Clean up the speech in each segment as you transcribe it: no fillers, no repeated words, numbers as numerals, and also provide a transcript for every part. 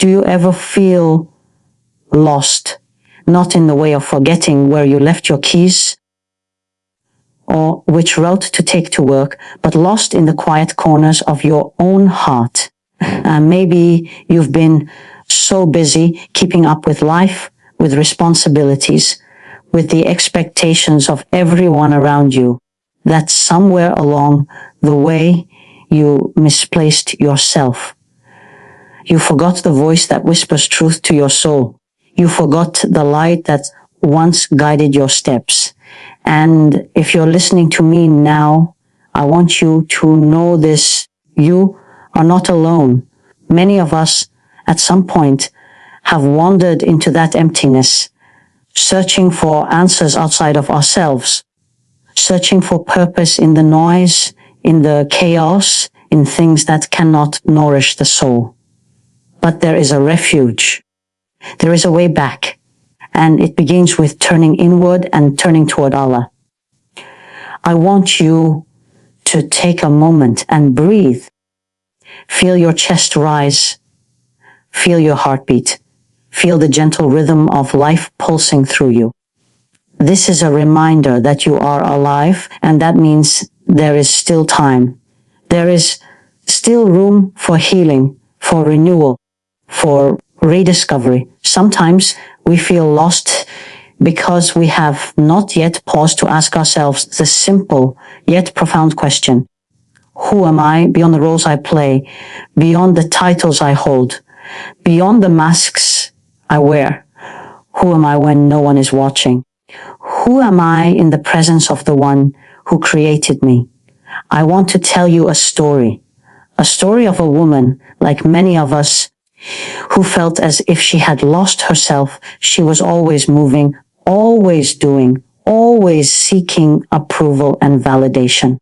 Do you ever feel lost? Not in the way of forgetting where you left your keys or which route to take to work, but lost in the quiet corners of your own heart. Maybe you've been so busy keeping up with life, with responsibilities, with the expectations of everyone around you, that somewhere along the way you misplaced yourself. You forgot the voice that whispers truth to your soul. You forgot the light that once guided your steps. And if you're listening to me now, I want you to know this. You are not alone. Many of us at some point have wandered into that emptiness, searching for answers outside of ourselves, searching for purpose in the noise, in the chaos, in things that cannot nourish the soul. But there is a refuge. There is a way back. And it begins with turning inward and turning toward Allah. I want you to take a moment and breathe. Feel your chest rise. Feel your heartbeat. Feel the gentle rhythm of life pulsing through you. This is a reminder that you are alive, and that means there is still time. There is still room for healing, for renewal, for rediscovery. Sometimes we feel lost because we have not yet paused to ask ourselves the simple yet profound question: who am I beyond the roles I play, beyond the titles I hold, beyond the masks I wear? Who am I when no one is watching? Who am I in the presence of the one who created me? I want to tell you a story of a woman like many of us, who felt as if she had lost herself. She was always moving, always doing, always seeking approval and validation.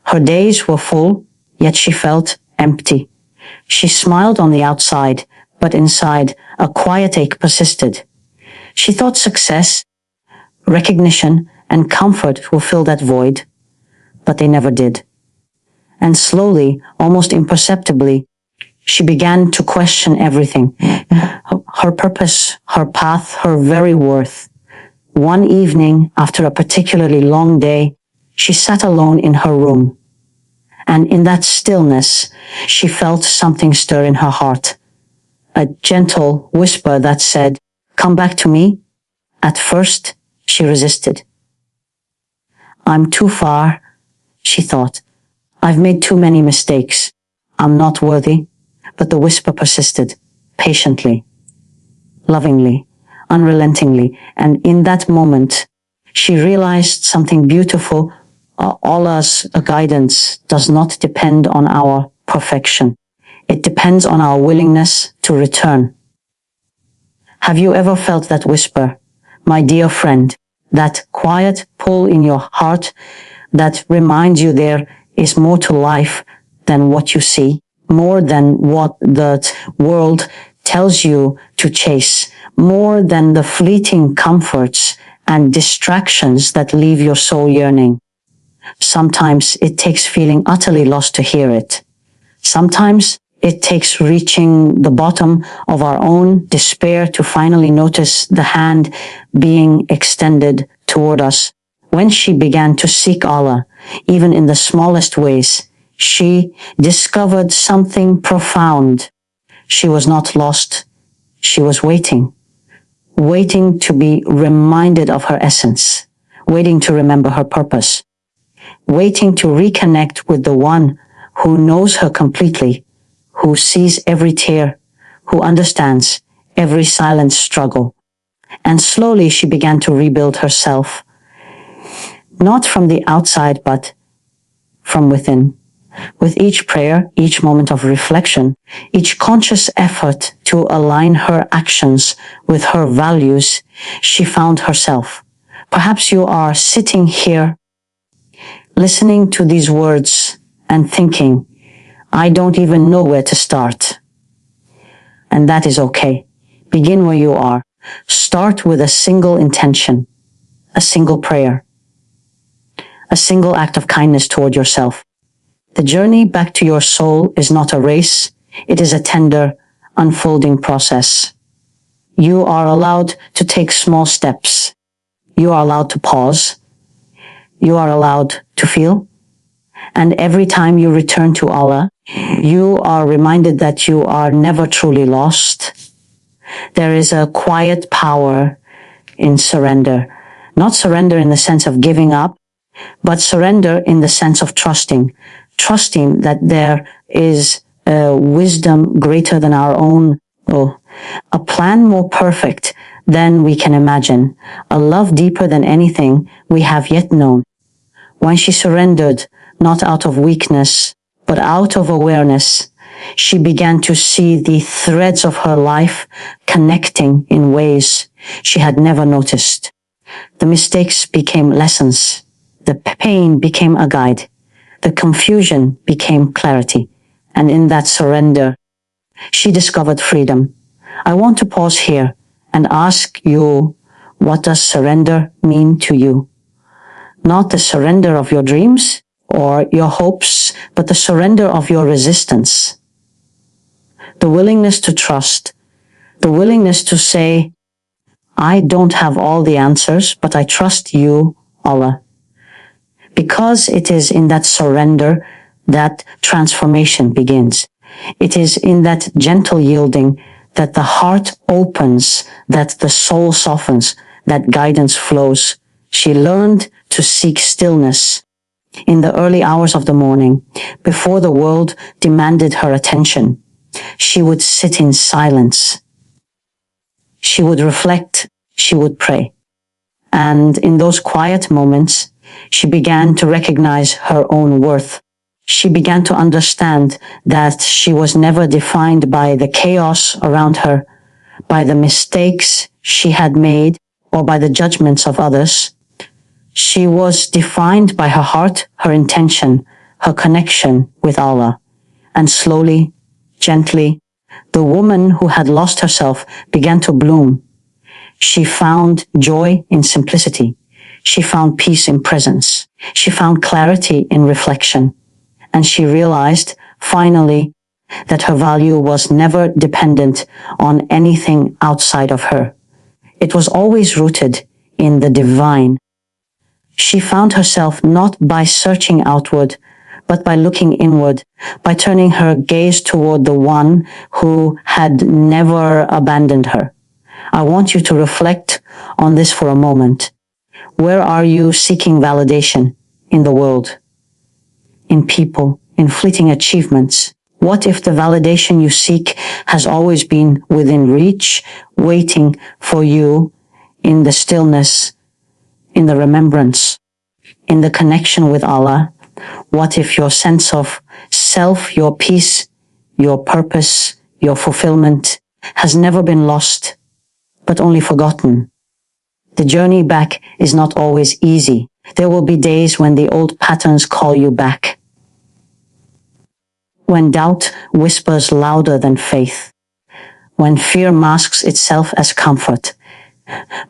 Her days were full, yet she felt empty. She smiled on the outside, but inside a quiet ache persisted. She thought success, recognition, and comfort will fill that void, but they never did. And slowly, almost imperceptibly, she began to question everything. Her purpose, her path, her very worth. One evening, after a particularly long day, she sat alone in her room. And in that stillness, she felt something stir in her heart. A gentle whisper that said, "Come back to me." At first, she resisted. "I'm too far," she thought. "I've made too many mistakes. I'm not worthy." But the whisper persisted, patiently, lovingly, unrelentingly. And in that moment, she realized something beautiful. Allah's guidance does not depend on our perfection. It depends on our willingness to return. Have you ever felt that whisper, my dear friend, that quiet pull in your heart that reminds you there is more to life than what you see? More than what the world tells you to chase, more than the fleeting comforts and distractions that leave your soul yearning. Sometimes it takes feeling utterly lost to hear it. Sometimes it takes reaching the bottom of our own despair to finally notice the hand being extended toward us. When she began to seek Allah, even in the smallest ways, she discovered something profound. She was not lost. She was waiting to be reminded of her essence, waiting to remember her purpose, waiting to reconnect with the one who knows her completely, who sees every tear, who understands every silent struggle. And slowly she began to rebuild herself, not from the outside, but from within. With each prayer, each moment of reflection, each conscious effort to align her actions with her values, she found herself. Perhaps you are sitting here, listening to these words and thinking, I don't even know where to start. And that is okay. Begin where you are. Start with a single intention, a single prayer, a single act of kindness toward yourself. The journey back to your soul is not a race. It is a tender, unfolding process. You are allowed to take small steps. You are allowed to pause. You are allowed to feel. And every time you return to Allah, you are reminded that you are never truly lost. There is a quiet power in surrender. Not surrender in the sense of giving up, but surrender in the sense of trusting. Trusting that there is a wisdom greater than our own, a plan more perfect than we can imagine, a love deeper than anything we have yet known. When she surrendered, not out of weakness, but out of awareness, she began to see the threads of her life connecting in ways she had never noticed. The mistakes became lessons. The pain became a guide. The confusion became clarity. And in that surrender, she discovered freedom. I want to pause here and ask you, what does surrender mean to you? Not the surrender of your dreams or your hopes, but the surrender of your resistance. The willingness to trust, the willingness to say, I don't have all the answers, but I trust you, Allah. Because it is in that surrender that transformation begins. It is in that gentle yielding that the heart opens, that the soul softens, that guidance flows. She learned to seek stillness in the early hours of the morning, before the world demanded her attention. She would sit in silence. She would reflect. She would pray. And in those quiet moments, she began to recognize her own worth. She began to understand that she was never defined by the chaos around her, by the mistakes she had made, or by the judgments of others. She was defined by her heart, her intention, her connection with Allah. And slowly, gently, the woman who had lost herself began to bloom. She found joy in simplicity. She found peace in presence. She found clarity in reflection. And she realized, finally, that her value was never dependent on anything outside of her. It was always rooted in the divine. She found herself not by searching outward, but by looking inward, by turning her gaze toward the one who had never abandoned her. I want you to reflect on this for a moment. Where are you seeking validation in the world, in people, in fleeting achievements? What if the validation you seek has always been within reach, waiting for you in the stillness, in the remembrance, in the connection with Allah? What if your sense of self, your peace, your purpose, your fulfillment has never been lost, but only forgotten? The journey back is not always easy. There will be days when the old patterns call you back, when doubt whispers louder than faith, when fear masks itself as comfort.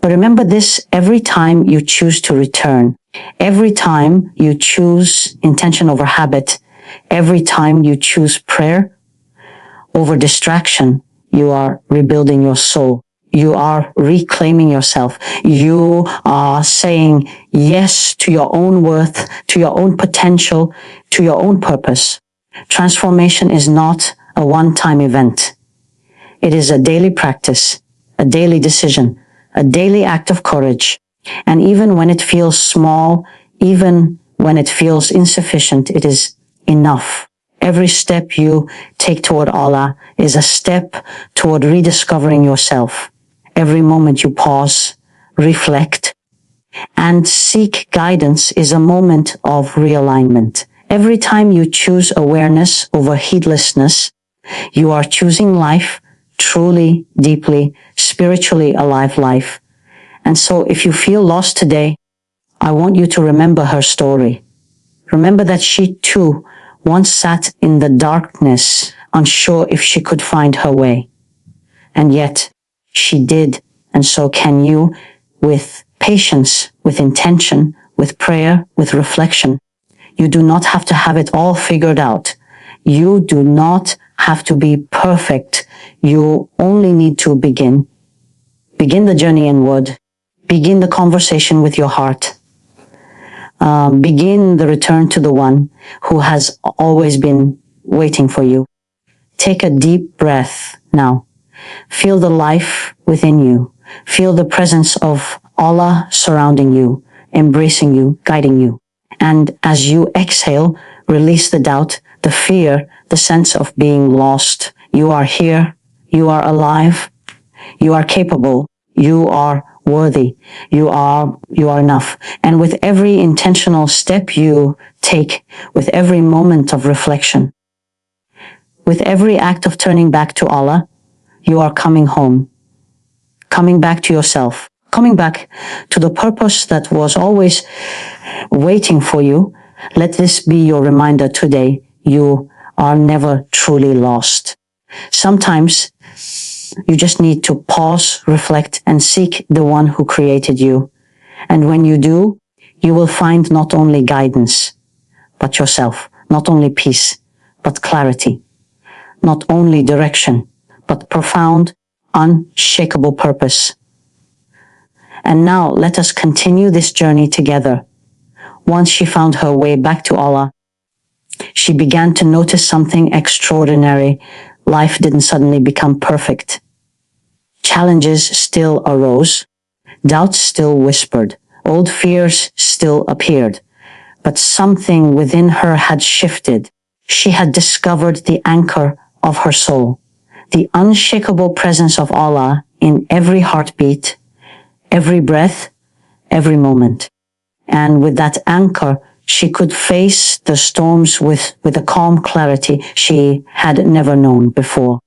But remember this, every time you choose to return, every time you choose intention over habit, every time you choose prayer over distraction, you are rebuilding your soul. You are reclaiming yourself. You are saying yes to your own worth, to your own potential, to your own purpose. Transformation is not a one-time event. It is a daily practice, a daily decision, a daily act of courage. And even when it feels small, even when it feels insufficient, it is enough. Every step you take toward Allah is a step toward rediscovering yourself. Every moment you pause, reflect, and seek guidance is a moment of realignment. Every time you choose awareness over heedlessness, you are choosing life, truly, deeply, spiritually alive life. And so if you feel lost today, I want you to remember her story. Remember that she too once sat in the darkness, unsure if she could find her way. And yet, she did, and so can you, with patience, with intention, with prayer, with reflection. You do not have to have it all figured out. You do not have to be perfect. You only need to begin. Begin the journey inward. Begin the conversation with your heart. Begin the return to the one who has always been waiting for you. Take a deep breath now. Feel the life within you. Feel the presence of Allah surrounding you, embracing you, guiding you. And as you exhale, release the doubt, the fear, the sense of being lost. You are here. You are alive. You are capable. You are worthy. You are enough. And with every intentional step you take, with every moment of reflection, with every act of turning back to Allah, you are coming home, coming back to yourself, coming back to the purpose that was always waiting for you. Let this be your reminder today. You are never truly lost. Sometimes you just need to pause, reflect, and seek the one who created you. And when you do, you will find not only guidance, but yourself, not only peace, but clarity, not only direction, but profound, unshakable purpose. And now let us continue this journey together. Once she found her way back to Allah, she began to notice something extraordinary. Life didn't suddenly become perfect. Challenges still arose. Doubts still whispered. Old fears still appeared. But something within her had shifted. She had discovered the anchor of her soul, the unshakable presence of Allah in every heartbeat, every breath, every moment. And with that anchor, she could face the storms with a calm clarity she had never known before.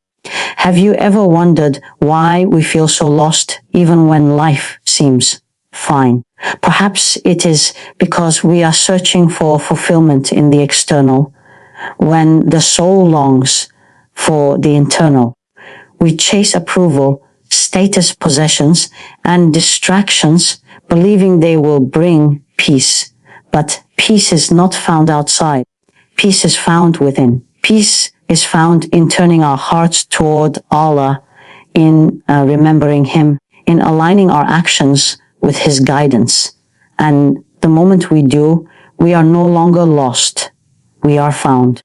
Have you ever wondered why we feel so lost even when life seems fine? Perhaps it is because we are searching for fulfillment in the external, when the soul longs for the internal. We chase approval, status, possessions, and distractions, believing they will bring peace. But peace is not found outside. Peace is found within. Peace is found in turning our hearts toward Allah, in remembering Him, in aligning our actions with His guidance. And the moment we do, we are no longer lost. We are found.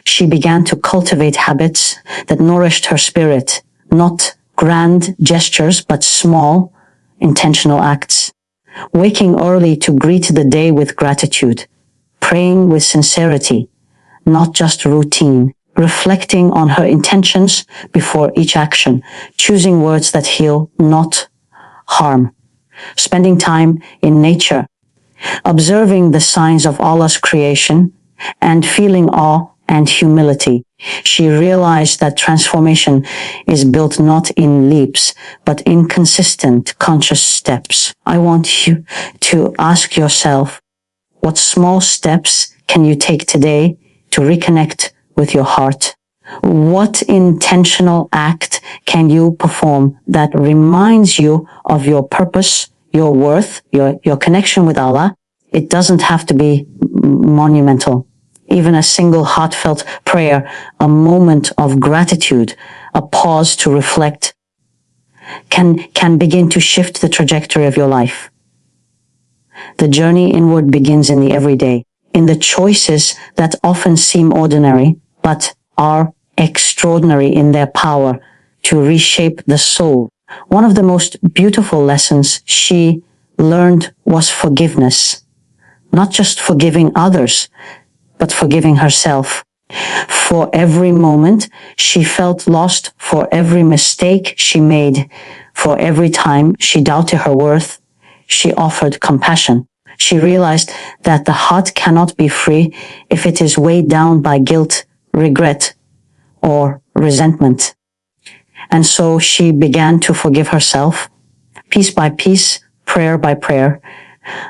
She began to cultivate habits that nourished her spirit, not grand gestures, but small, intentional acts. Waking early to greet the day with gratitude, praying with sincerity, not just routine, reflecting on her intentions before each action, choosing words that heal, not harm, spending time in nature, observing the signs of Allah's creation, and feeling awe and humility. She realized that transformation is built not in leaps, but in consistent, conscious steps. I want you to ask yourself, what small steps can you take today to reconnect with your heart? What intentional act can you perform that reminds you of your purpose, your worth, your connection with Allah? It doesn't have to be monumental. Even a single heartfelt prayer, a moment of gratitude, a pause to reflect, can begin to shift the trajectory of your life. The journey inward begins in the everyday, in the choices that often seem ordinary, but are extraordinary in their power to reshape the soul. One of the most beautiful lessons she learned was forgiveness. Not just forgiving others, but forgiving herself. For every moment she felt lost, for every mistake she made, for every time she doubted her worth, she offered compassion. She realized that the heart cannot be free if it is weighed down by guilt, regret, or resentment. And so she began to forgive herself, piece by piece, prayer by prayer,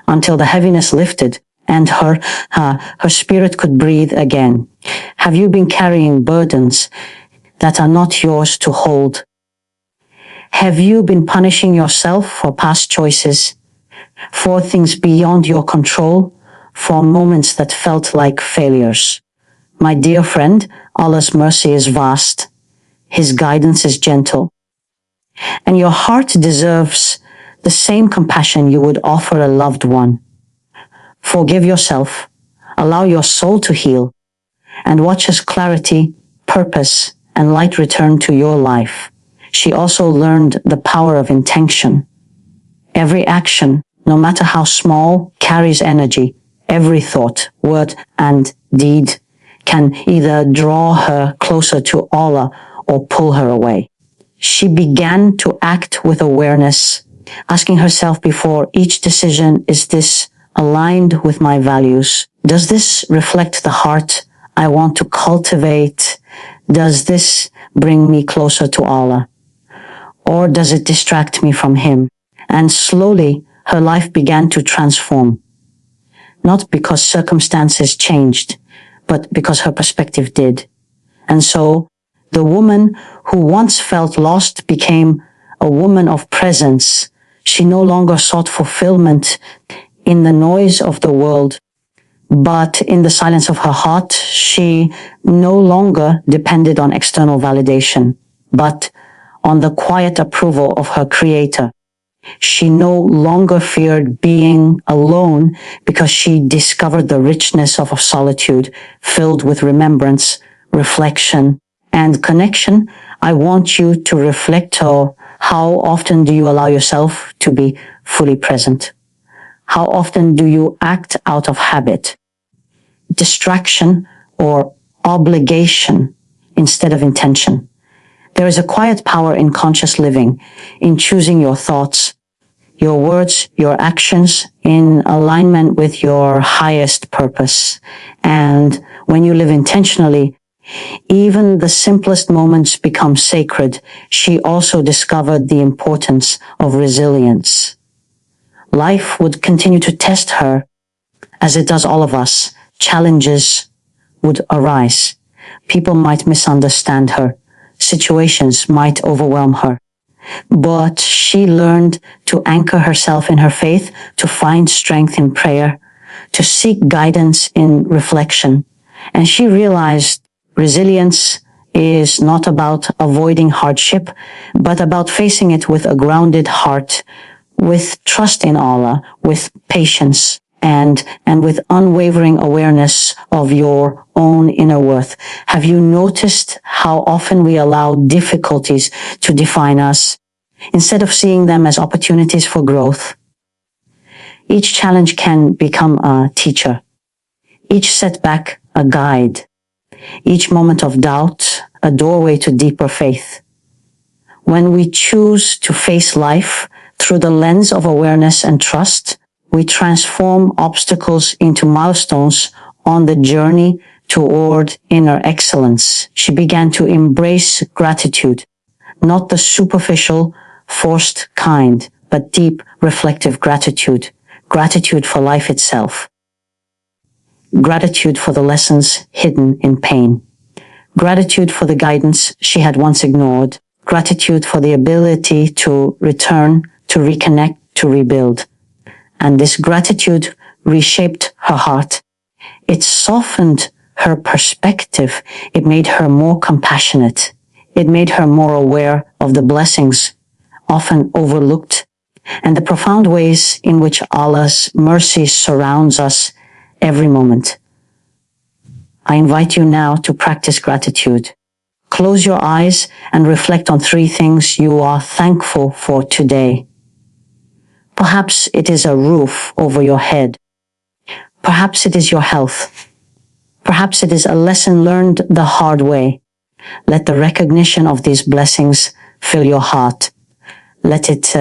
until the heaviness lifted and her spirit could breathe again. Have you been carrying burdens that are not yours to hold? Have you been punishing yourself for past choices, for things beyond your control, for moments that felt like failures? My dear friend, Allah's mercy is vast. His guidance is gentle. And your heart deserves the same compassion you would offer a loved one. Forgive yourself, allow your soul to heal, and watch as clarity, purpose, and light return to your life. She also learned the power of intention. Every action, no matter how small, carries energy. Every thought, word, and deed can either draw her closer to Allah or pull her away. She began to act with awareness, asking herself before each decision, is this aligned with my values? Does this reflect the heart I want to cultivate? Does this bring me closer to Allah? Or does it distract me from Him? And slowly, her life began to transform. Not because circumstances changed, but because her perspective did. And so, the woman who once felt lost became a woman of presence. She no longer sought fulfillment in the noise of the world, but in the silence of her heart. She no longer depended on external validation, but on the quiet approval of her Creator. She no longer feared being alone because she discovered the richness of solitude filled with remembrance, reflection, and connection. I want you to reflect on how often do you allow yourself to be fully present? How often do you act out of habit, distraction, or obligation instead of intention? There is a quiet power in conscious living, in choosing your thoughts, your words, your actions in alignment with your highest purpose. And when you live intentionally, even the simplest moments become sacred. She also discovered the importance of resilience. Life would continue to test her, as it does all of us. Challenges would arise. People might misunderstand her. Situations might overwhelm her. But she learned to anchor herself in her faith, to find strength in prayer, to seek guidance in reflection. And she realized resilience is not about avoiding hardship, but about facing it with a grounded heart, with trust in Allah, with patience, and with unwavering awareness of your own inner worth. Have you noticed how often we allow difficulties to define us instead of seeing them as opportunities for growth? Each challenge can become a teacher, each setback a guide, each moment of doubt a doorway to deeper faith. When we choose to face life through the lens of awareness and trust, we transform obstacles into milestones on the journey toward inner excellence. She began to embrace gratitude, not the superficial, forced kind, but deep, reflective gratitude. Gratitude for life itself. Gratitude for the lessons hidden in pain. Gratitude for the guidance she had once ignored. Gratitude for the ability to return, to reconnect, to rebuild. And this gratitude reshaped her heart. It softened her perspective. It made her more compassionate. It made her more aware of the blessings often overlooked and the profound ways in which Allah's mercy surrounds us every moment. I invite you now to practice gratitude. Close your eyes and reflect on 3 things you are thankful for today. Perhaps it is a roof over your head. Perhaps it is your health. Perhaps it is a lesson learned the hard way. Let the recognition of these blessings fill your heart. Let it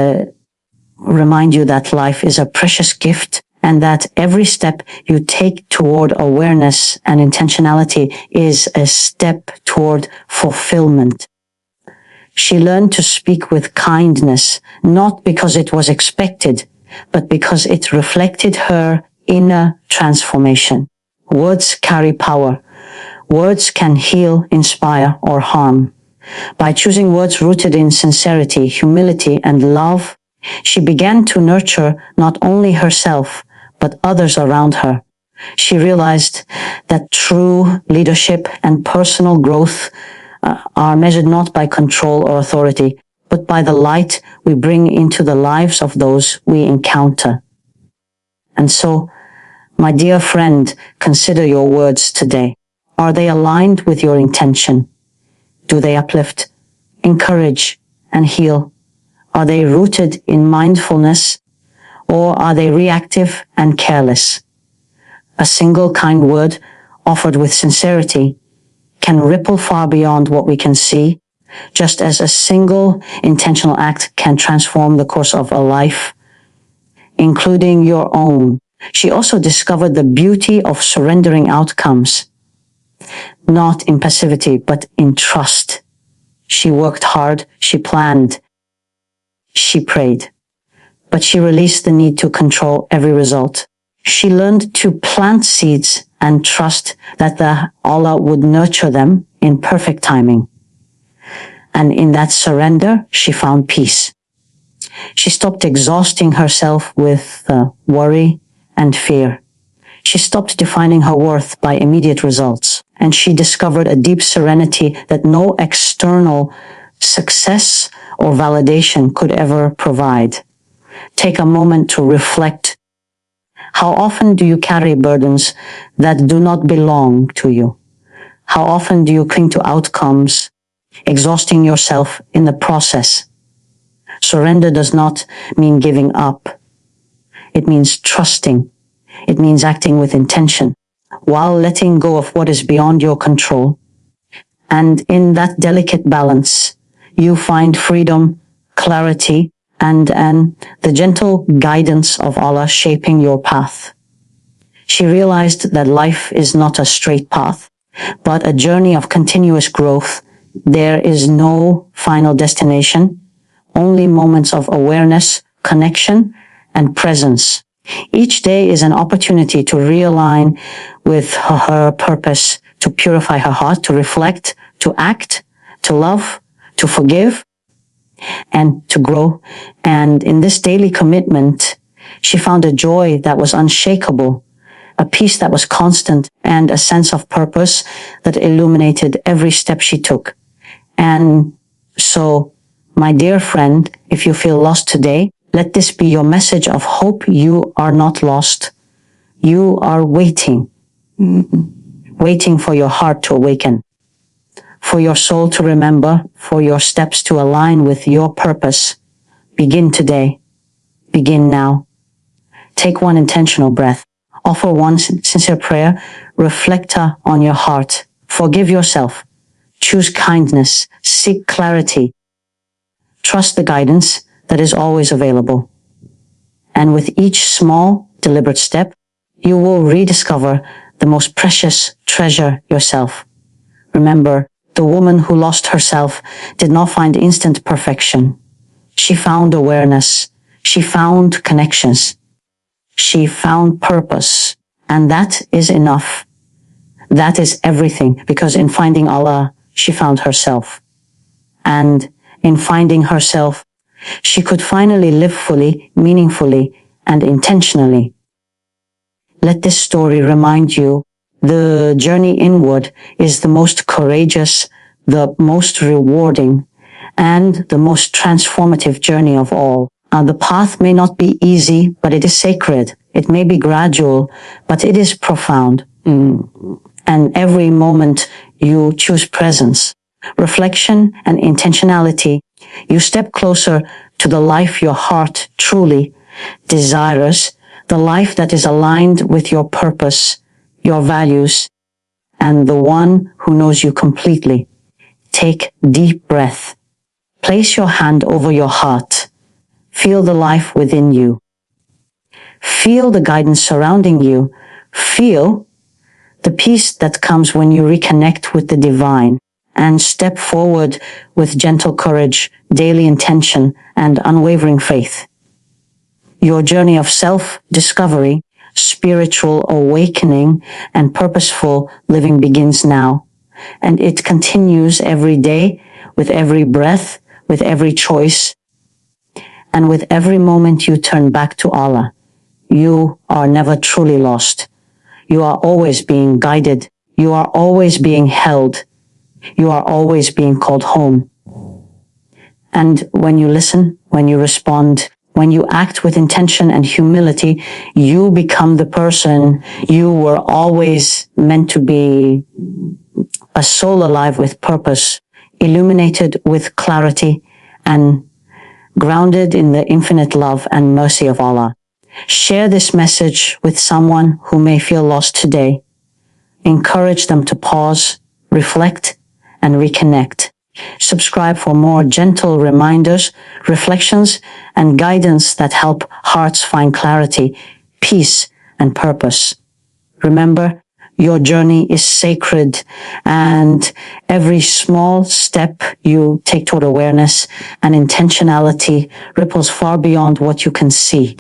remind you that life is a precious gift and that every step you take toward awareness and intentionality is a step toward fulfillment. She learned to speak with kindness, not because it was expected, but because it reflected her inner transformation. Words carry power. Words can heal, inspire, or harm. By choosing words rooted in sincerity, humility, and love, she began to nurture not only herself, but others around her. She realized that true leadership and personal growth are measured not by control or authority, but by the light we bring into the lives of those we encounter. And so, my dear friend, consider your words today. Are they aligned with your intention? Do they uplift, encourage, and heal? Are they rooted in mindfulness, or are they reactive and careless? A single kind word offered with sincerity can ripple far beyond what we can see, just as a single intentional act can transform the course of a life, including your own. She also discovered the beauty of surrendering outcomes, not in passivity, but in trust. She worked hard, she planned, she prayed, but she released the need to control every result. She learned to plant seeds and trust that Allah would nurture them in perfect timing. And in that surrender, she found peace. She stopped exhausting herself with worry and fear. She stopped defining her worth by immediate results. And she discovered a deep serenity that no external success or validation could ever provide. Take a moment to reflect. How often do you carry burdens that do not belong to you? How often do you cling to outcomes, exhausting yourself in the process? Surrender does not mean giving up. It means trusting. It means acting with intention, while letting go of what is beyond your control. And in that delicate balance, you find freedom, clarity, and the gentle guidance of Allah shaping your path. She realized that life is not a straight path, but a journey of continuous growth. There is no final destination, only moments of awareness, connection, and presence. Each day is an opportunity to realign with her purpose, to purify her heart, to reflect, to act, to love, to forgive, and to grow. And in this daily commitment, she found a joy that was unshakable, a peace that was constant, and a sense of purpose that illuminated every step she took. And so, my dear friend, if you feel lost today, let this be your message of hope. You are not lost. You are waiting for your heart to awaken, for your soul to remember, for your steps to align with your purpose. Begin today. Begin now. Take one intentional breath. Offer one sincere prayer. Reflect on your heart. Forgive yourself. Choose kindness. Seek clarity. Trust the guidance that is always available. And with each small, deliberate step, you will rediscover the most precious treasure yourself. Remember, the woman who lost herself did not find instant perfection. She found awareness. She found connections. She found purpose. And that is enough. That is everything, because in finding Allah, she found herself. And in finding herself, she could finally live fully, meaningfully, and intentionally. Let this story remind you, the journey inward is the most courageous, the most rewarding, and the most transformative journey of all. The path may not be easy, but it is sacred. It may be gradual, but it is profound. And every moment you choose presence, reflection, and intentionality, you step closer to the life your heart truly desires, the life that is aligned with your purpose, your values, and the one who knows you completely. Take deep breath. Place your hand over your heart. Feel the life within you. Feel the guidance surrounding you. Feel the peace that comes when you reconnect with the divine, and step forward with gentle courage, daily intention, and unwavering faith. Your journey of self-discovery, spiritual awakening, and purposeful living begins now, and it continues every day, with every breath, with every choice, and with every moment you turn back to Allah. You are never truly lost. You are always being guided. You are always being held. You are always being called home. And when you listen, when you respond, when you act with intention and humility, you become the person you were always meant to be, a soul alive with purpose, illuminated with clarity, and grounded in the infinite love and mercy of Allah. Share this message with someone who may feel lost today. Encourage them to pause, reflect, and reconnect. Subscribe for more gentle reminders, reflections, and guidance that help hearts find clarity, peace, and purpose. Remember, your journey is sacred, and every small step you take toward awareness and intentionality ripples far beyond what you can see.